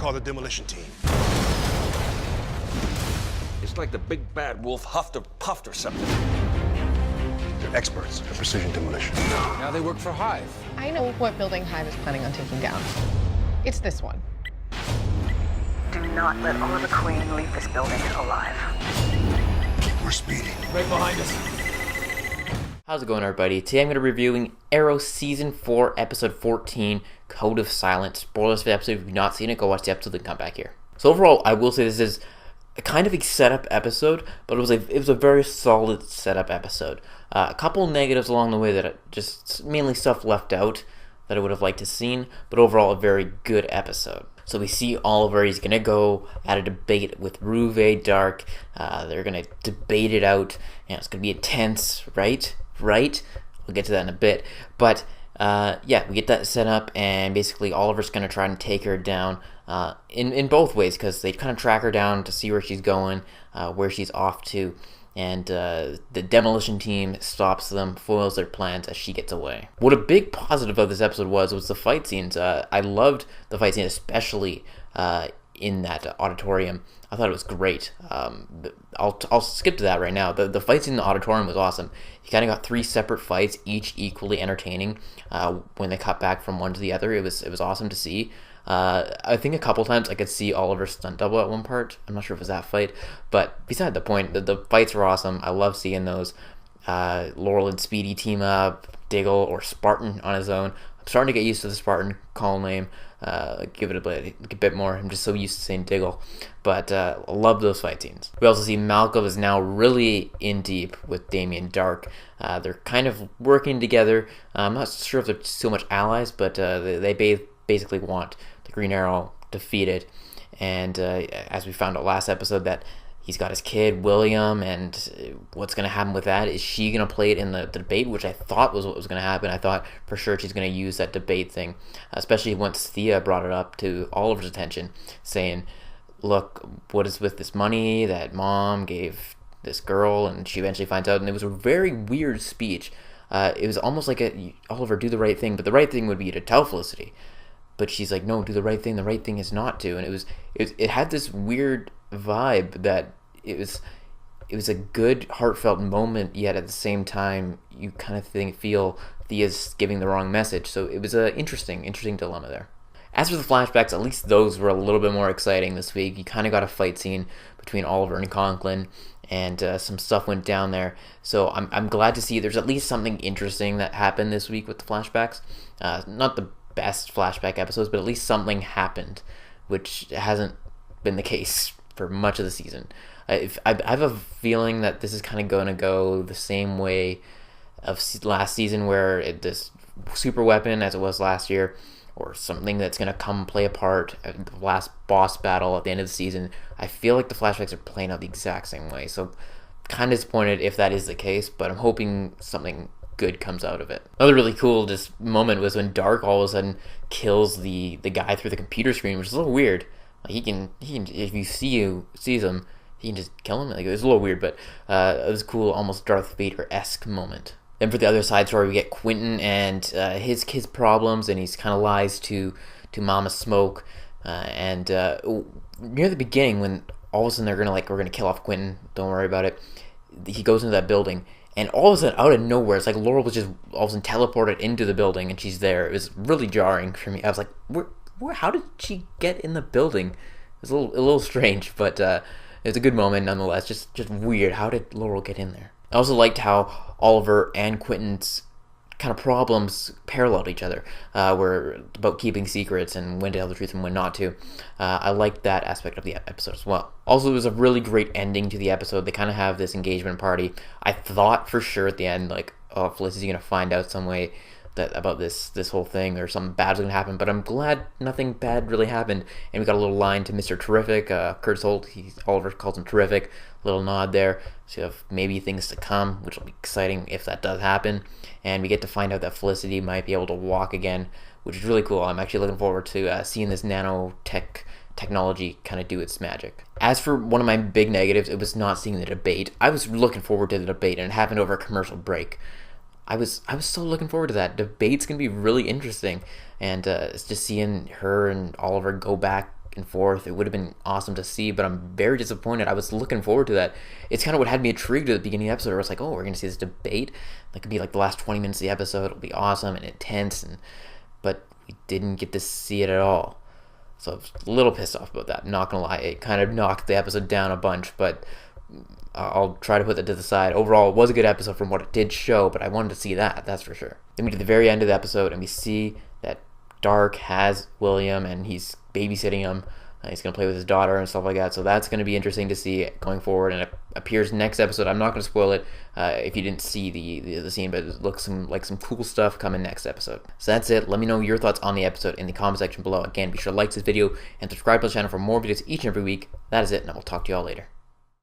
call the demolition team. It's like the big bad wolf huffed or puffed or something. They're experts at precision demolition. Now they work for Hive. I know what building Hive is planning on taking down. It's this one. Do not let Oliver Queen leave this building alive. We're speeding. Right behind us. How's it going, everybody? Today I'm going to be reviewing Arrow Season 4, Episode 14, Code of Silence. Spoilers for the episode. If you've not seen it, go watch the episode, then come back here. So overall, I will say this is a kind of a setup episode, but it was a very solid setup episode. A couple negatives along the way that just mainly stuff left out that I would have liked to seen, but overall a very good episode. So we see Oliver, he's going to go at a debate with Ruve Dark. They're going to debate it out, and it's going to be intense, right? We'll get to that in a bit. But yeah, we get that set up, and basically Oliver's going to try and take her down in both ways, because they kind of track her down to see where she's going, where she's off to. And the demolition team stops them, foils their plans as she gets away. What a big positive of this episode was the fight scenes. I loved the fight scene, especially in that auditorium. I thought it was great. I'll skip to that right now. The fight scene in the auditorium was awesome. You kind of got 3 separate fights, each equally entertaining. When they cut back from one to the other, it was awesome to see. I think a couple times I could see Oliver's stunt double at one part. I'm not sure if it was that fight, but beside the point, the fights were awesome. I love seeing those. Laurel and Speedy team up, Diggle or Spartan on his own. I'm starting to get used to the Spartan call name. Give it a bit more. I'm just so used to saying Diggle, but I love those fight scenes. We also see Malcolm is now really in deep with Damien Dark. They're kind of working together. I'm not sure if they're so much allies, but they basically want the Green Arrow defeated. And as we found out last episode, that he's got his kid William, and what's going to happen with that? Is she going to play it in the debate, which I thought was what was going to happen. I thought for sure she's going to use that debate thing, especially once Thea brought it up to Oliver's attention, saying, look, what is with this money that mom gave this girl? And she eventually finds out, and it was a very weird speech. It was almost like Oliver, do the right thing, but the right thing would be to tell Felicity. But she's like, no, do the right thing. The right thing is not to. And it had this weird vibe that it was a good, heartfelt moment, yet at the same time, you kind of feel Thea's giving the wrong message. So it was an interesting dilemma there. As for the flashbacks, at least those were a little bit more exciting this week. You kind of got a fight scene between Oliver and Conklin, and some stuff went down there. So I'm glad to see there's at least something interesting that happened this week with the flashbacks. Not the best flashback episodes, but at least something happened, which hasn't been the case for much of the season. I have a feeling that this is kind of going to go the same way of last season, where this super weapon, as it was last year, or something that's going to come play a part at the last boss battle at the end of the season. I feel like the flashbacks are playing out the exact same way, so kind of disappointed if that is the case, but I'm hoping something good comes out of it. Another really cool just moment was when Dark all of a sudden kills the guy through the computer screen, which is a little weird. Like he can if you sees him, he can just kill him. Like, it was a little weird, but it was cool, almost Darth Vader-esque moment. Then for the other side story, we get Quentin and his problems, and he's kind of lies to Mama Smoke, and near the beginning, when all of a sudden we're gonna kill off Quentin, don't worry about it. He goes into that building. And all of a sudden, out of nowhere, it's like Laurel was just all of a sudden teleported into the building, and she's there. It was really jarring for me. I was like, how did she get in the building? It was a little strange, but it was a good moment nonetheless. Just weird. How did Laurel get in there? I also liked how Oliver and Quentin's kind of problems paralleled each other, were about keeping secrets and when to tell the truth and when not to. I liked that aspect of the episode as well. Also, it was a really great ending to the episode. They kind of have this engagement party. I thought for sure at the end, like, oh, Felicity's going to find out some way about this whole thing, or something bad's going to happen, but I'm glad nothing bad really happened. And we got a little line to Mr. Terrific, Curtis Holt, Oliver calls him Terrific, little nod there, so you have maybe things to come, which will be exciting if that does happen. And we get to find out that Felicity might be able to walk again, which is really cool. I'm actually looking forward to seeing this technology kind of do its magic. As for one of my big negatives, it was not seeing the debate. I was looking forward to the debate, and it happened over a commercial break. I was so looking forward to that. Debate's gonna be really interesting, and it's just seeing her and Oliver go back and forth. It would have been awesome to see, but I'm very disappointed. I was looking forward to that. It's kind of what had me intrigued at the beginning of the episode. I was like, oh, we're going to see this debate. That could be like the last 20 minutes of the episode. It'll be awesome and intense, but we didn't get to see it at all. So I was a little pissed off about that. Not going to lie. It kind of knocked the episode down a bunch, but I'll try to put that to the side. Overall, it was a good episode from what it did show, but I wanted to see that's for sure. Then we get to the very end of the episode, and we see that Dark has William, and he's babysitting him. He's going to play with his daughter and stuff like that, so that's going to be interesting to see going forward, and it appears next episode. I'm not going to spoil it if you didn't see the scene, but it looks like some cool stuff coming next episode. So that's it. Let me know your thoughts on the episode in the comment section below. Again, be sure to like this video and subscribe to the channel for more videos each and every week. That is it, and I will talk to you all later.